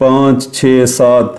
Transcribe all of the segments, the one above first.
5, 6, 7,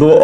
2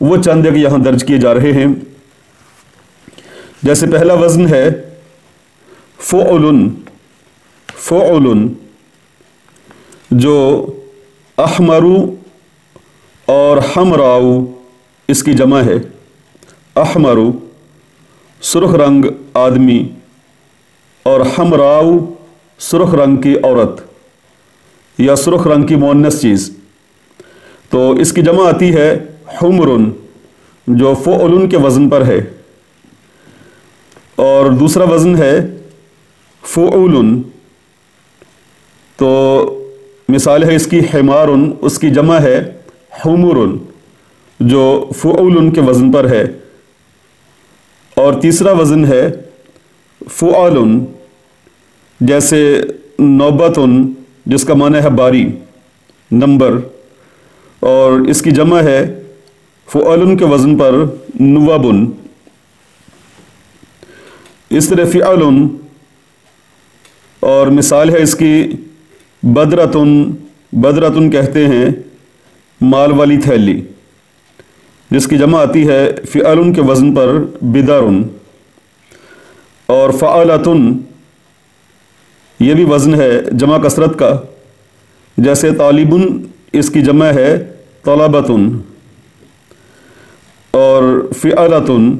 وہ چند ایک یہاں درج کیے جا رہے ہیں۔ جیسے پہلا وزن ہے فعلن، فعلن جو احمرو اور حمراؤ اس کی جمع ہے۔ احمرو سرخ رنگ آدمی اور حمراؤ سرخ رنگ کی عورت یا سرخ رنگ کی مؤنث چیز، تو اس کی جمع آتی ہے حمرن جو فعلن کے وزن پر ہے۔ اور دوسرا وزن ہے فعولن، تو مثال ہے اس کی حمارن، اس کی جمع ہے حمرن جو فعولن کے وزن پر ہے۔ اور تیسرا وزن ہے فعالن، جیسے نوبتن جس کا معنی ہے باری، نمبر، اور اس کی جمع ہے فعالن کے وزن پر نوبن۔ اس طرح فعلن اور مثال ہے اس کی بدرتن، بدرتن کہتے ہیں مال والی تھیلی، جس کی جمع آتی ہے فعلن کے وزن پر بدرن۔ اور فعالتن یہ بھی وزن ہے جمع کثرت کا، جیسے طالبن اس کی جمع ہے طلبتن۔ اور فعلتن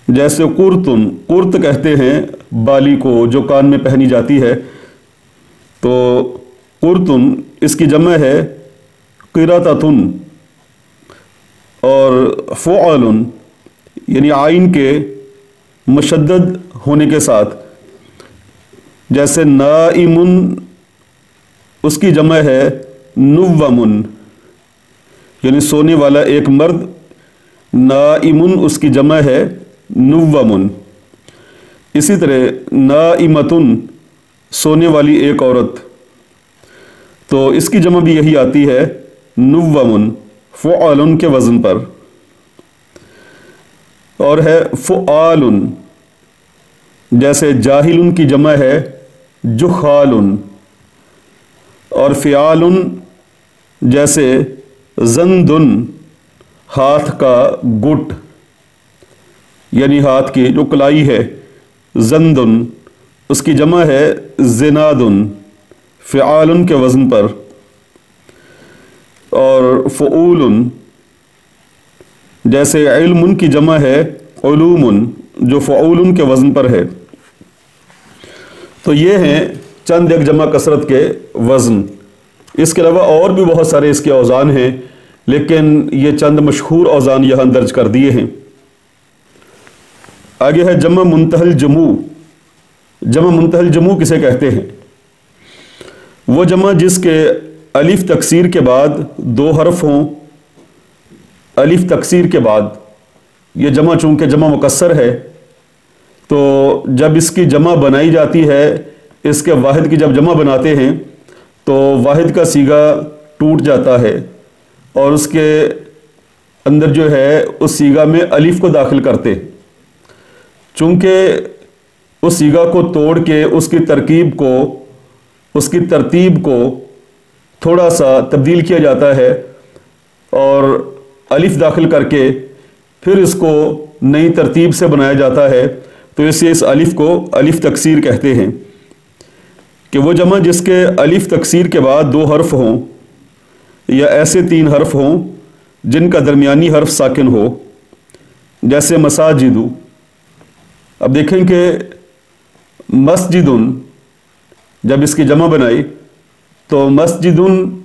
جیسے قرتن، قرت کہتے ہیں بالی کو جو کان میں پہنی جاتی ہے، تو قرتن اس کی جمع ہے قراتتن۔ اور فعلن یعنی عین کے مشدد ہونے کے ساتھ، جیسے نائمن اس کی جمع ہے نومن، یعنی سونے والا ایک مرد، نائمن اس کی جمع ہے نومن۔ اسی طرح نائمتن سونے والی ایک عورت، تو اس کی جمع بھی یہی آتی ہے نومن فعالن کے وزن پر۔ اور ہے فعالن، جیسے جاہلن کی جمع ہے جخالن۔ اور فعالن جیسے زندن ہاتھ کا گٹ، یعنی ہاتھ کی جو کلائی ہے، زندن اس کی جمع ہے زنادن فعالن کے وزن پر۔ اور فعولن جیسے علم کی جمع ہے علومن جو فعولن کے وزن پر ہے۔ تو یہ ہیں چند ایک جمع کثرت کے وزن۔ اس کے علاوہ اور بھی بہت سارے اس کے اوزان ہیں، لیکن یہ چند مشہور اوزان یہاں درج کر دیے ہیں۔ آگے ہے جمع منتہی الجموع۔ جمع منتہی الجموع کسے کہتے ہیں؟ وہ جمع جس کے الف تکسیر کے بعد دو حرف ہوں۔ الف تکسیر کے بعد، یہ جمع چونکہ جمع مکسر ہے، تو جب اس کی جمع بنائی جاتی ہے، اس کے واحد کی جب جمع بناتے ہیں تو واحد کا صیغہ ٹوٹ جاتا ہے اور اس کے اندر جو ہے اس صیغہ میں الف کو داخل کرتے، چونکہ اس صیغہ کو توڑ کے اس کی ترتیب کو تھوڑا سا تبدیل کیا جاتا ہے اور الف داخل کر کے پھر اس کو نئی ترتیب سے بنایا جاتا ہے، تو اس الف کو الف تکسیر کہتے ہیں۔ کہ وہ جمع جس کے الف تکسیر کے بعد دو حرف ہوں یا ایسے تین حرف ہوں جن کا درمیانی حرف ساکن ہو، جیسے مساجد۔ اب دیکھیں کہ مسجدن جب اس کی جمع بنائی تو مسجدن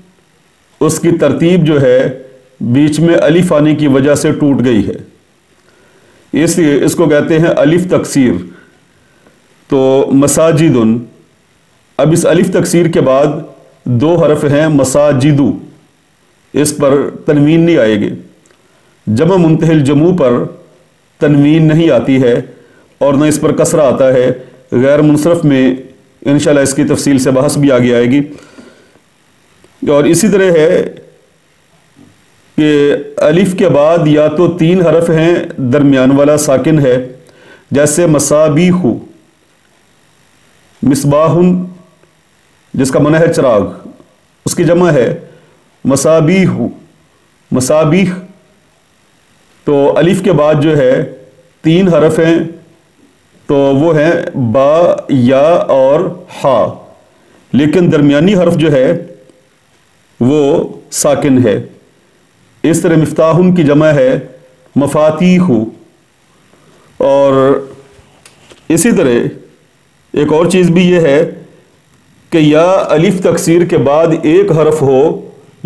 اس کی ترتیب جو ہے بیچ میں الف آنے کی وجہ سے ٹوٹ گئی ہے، اس لیے اس کو کہتے ہیں الف تکسیر۔ تو مساجدن، اب اس الف تکسیر کے بعد دو حرف ہیں مساجدو، اس پر تنوین نہیں آئے گی۔ جمع منتہی الجموع پر تنوین نہیں آتی ہے اور نہ اس پر کسرہ آتا ہے۔ غیر منصرف میں انشاءاللہ اس کی تفصیل سے بحث بھی آگے آئے گی۔ اور اسی طرح ہے کہ الف کے بعد یا تو تین حرف ہیں، درمیان والا ساکن ہے، جیسے مصابیح، مصباح جس کا معنی ہے چراغ، اس کی جمع ہے مصابیح، مصابیح تو الف کے بعد جو ہے 3 حرف ہیں، تو وہ ہیں با، یا اور ہا، لیکن درمیانی حرف جو ہے وہ ساکن ہے۔ اس طرح مفتاحن کی جمع ہے مفاتیح، اور اسی طرح ایک اور چیز بھی یہ ہے کہ یا الف تکسیر کے بعد ایک حرف ہو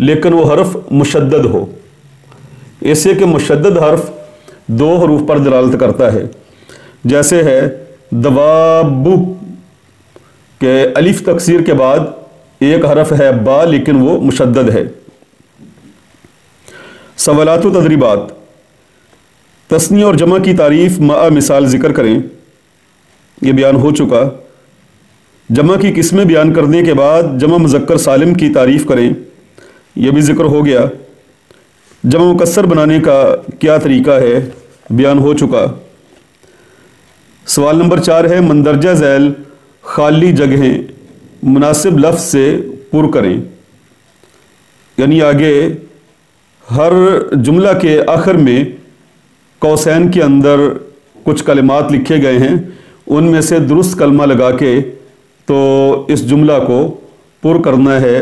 لیکن وہ حرف مشدد ہو، ایسے کہ مشدد حرف 2 حروف پر دلالت کرتا ہے، جیسے ہے دواب، کہ الف تکسیر کے بعد ایک حرف ہے با لیکن وہ مشدد ہے۔ سوالات و تدریبات۔ تثنیہ اور جمع کی تعریف مع مثال ذکر کریں، یہ بیان ہو چکا۔ جمع کی قسمیں بیان کرنے کے بعد جمع مذکر سالم کی تعریف کریں، یہ بھی ذکر ہو گیا۔ جمع مکسر بنانے کا کیا طریقہ ہے، بیان ہو چکا۔ سوال نمبر 4 ہے مندرجہ ذیل خالی جگہیں مناسب لفظ سے پر کریں، یعنی آگے ہر جملہ کے آخر میں قوسین کے اندر کچھ کلمات لکھے گئے ہیں، ان میں سے درست کلمہ لگا کے تو اس جملہ کو پر کرنا ہے،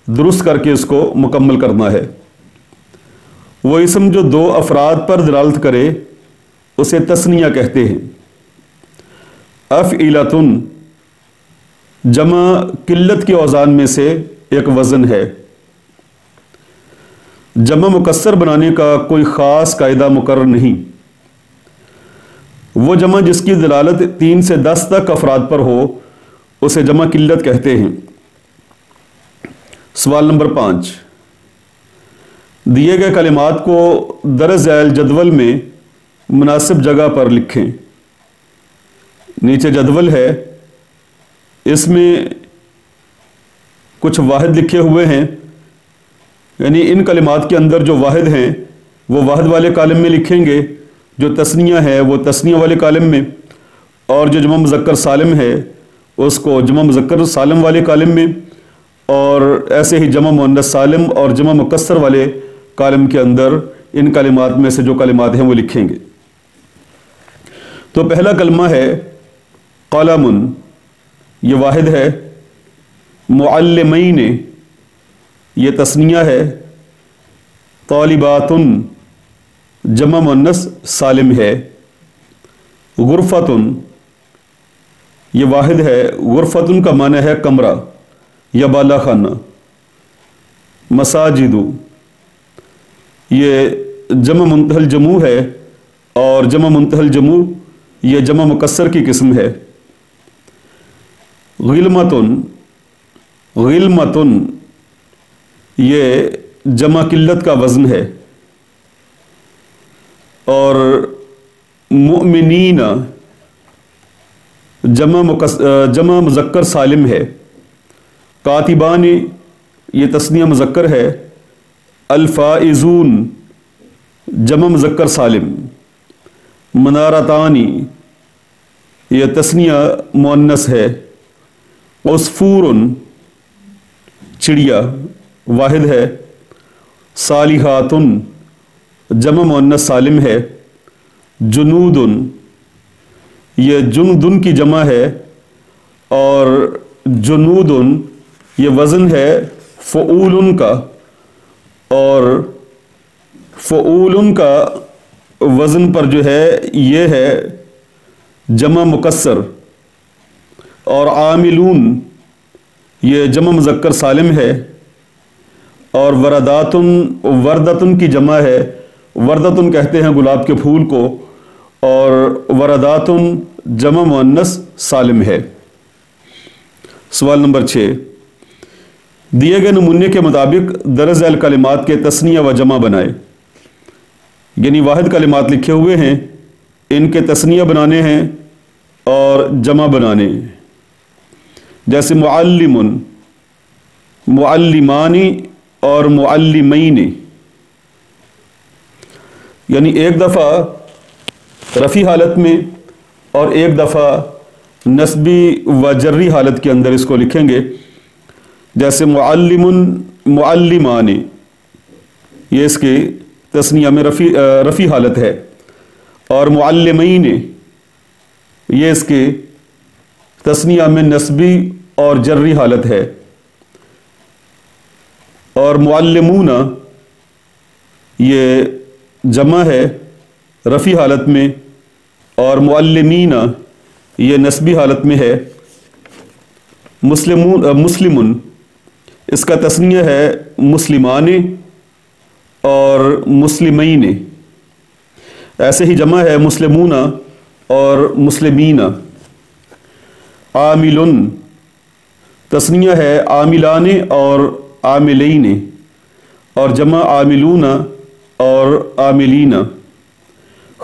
درست کر کے اس کو مکمل کرنا ہے۔ وہ اسم جو 2 افراد پر دلالت کرے اسے تثنیہ کہتے ہیں۔ افعلۃ جمع قلت کے اوزان میں سے ایک وزن ہے۔ جمع مکسر بنانے کا کوئی خاص قاعدہ مقرر نہیں، وہ جمع جس کی دلالت 3 سے 10 تک افراد پر ہو اسے جمع قلت کہتے ہیں۔ سوال نمبر 5، دیے گئے کلمات کو درج ذیل جدول میں مناسب جگہ پر لکھیں۔ نیچے جدول ہے، اس میں کچھ واحد لکھے ہوئے ہیں، یعنی ان کلمات کے اندر جو واحد ہیں وہ واحد والے کالم میں لکھیں گے، جو تثنیہ ہے وہ تثنیہ والے کالم میں، اور جو جمع مذکر سالم ہے اس کو جمع مذکر سالم والے کالم میں، اور ایسے ہی جمع مؤنث سالم اور جمع مکسر والے کالم کے اندر ان کلمات میں سے جو کلمات ہیں وہ لکھیں گے۔ تو پہلا کلمہ ہے قلم، یہ واحد ہے۔ معلمین، یہ تثنیہ ہے۔ طالبات، جمع مؤنث سالم ہے۔ غرفۃ، یہ واحد ہے۔ غرفۃ کا معنی ہے کمرہ یا بالا خانہ۔ مساجد، یہ جمع منتہی الجموع ہے، اور جمع منتہی الجموع یہ جمع مکسر کی قسم ہے۔ غلمتن، غلمتن یہ جمع قلت کا وزن ہے۔ اور مؤمنین جمع مذکر سالم ہے۔ کاتبان، یہ تثنیہ مذکر ہے۔ الفائزون، جمع مذکر سالم۔ منارتان، یہ تثنیہ مؤنث ہے۔ عصفور، چڑیا، واحد ہے۔ صالحات، جمع مؤنث سالم ہے۔ جنود، یہ جندن کی جمع ہے، اور جنود یہ وزن ہے فعول کا، اور فعول کا وزن پر جو ہے یہ ہے جمع مکسر۔ اور عاملون یہ جمع مذکر سالم ہے۔ اور ورداتن، وردتن کی جمع ہے۔ وردتن کہتے ہیں گلاب کے پھول کو، اور ورداتن جمع مؤنث سالم ہے۔ سوال نمبر 6، دیے گئے نمونے کے مطابق درج ذیل کلمات کے تثنیہ و جمع بنائے، یعنی واحد کلمات لکھے ہوئے ہیں، ان کے تثنیہ بنانے ہیں اور جمع بنانے ہیں۔ جیسے معلم، معلمانی اور معلمین، یعنی ایک دفعہ رفعی حالت میں اور ایک دفعہ نصبی و جری حالت کے اندر اس کو لکھیں گے۔ جیسے معلم، معلمانی، یہ اس کی تسنیہ میں رفی حالت ہے، اور معلمین یہ اس کے تسنیہ میں نسبی اور جری حالت ہے، اور معلمون یہ جمع ہے رفی حالت میں، اور معلمین یہ نسبی حالت میں ہے۔ مسلمن اس کا تسنیہ ہے مسلمان اور مسلمین، ایسے ہی جمع ہے مسلمون اور مسلمین۔ عامل تسنیہ ہے عاملان اور عاملین، اور جمع عاملون اور عاملین۔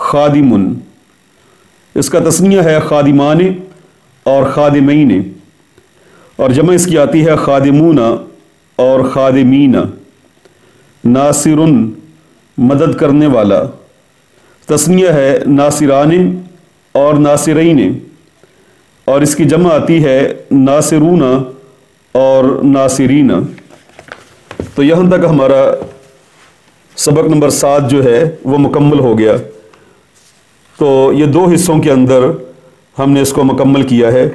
خادم اس کا تسنیہ ہے خادمان اور خادمین، اور جمع اس کی آتی ہے خادمون اور خادمین۔ ناصر مدد کرنے والا، تسنیہ ہے ناصران اور ناصرین، اور اس کی جمع آتی ہے ناصرون اور ناصرین۔ تو یہاں تک ہمارا سبق نمبر 7 جو ہے وہ مکمل ہو گیا۔ تو یہ 2 حصوں کے اندر ہم نے اس کو مکمل کیا ہے۔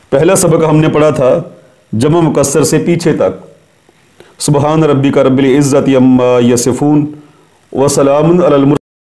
پہلا سبق ہم نے پڑھا تھا جمع مکسر سے پیچھے تک، سبحان ربک رب العزت عما یصفون وسلام علی المرسلین۔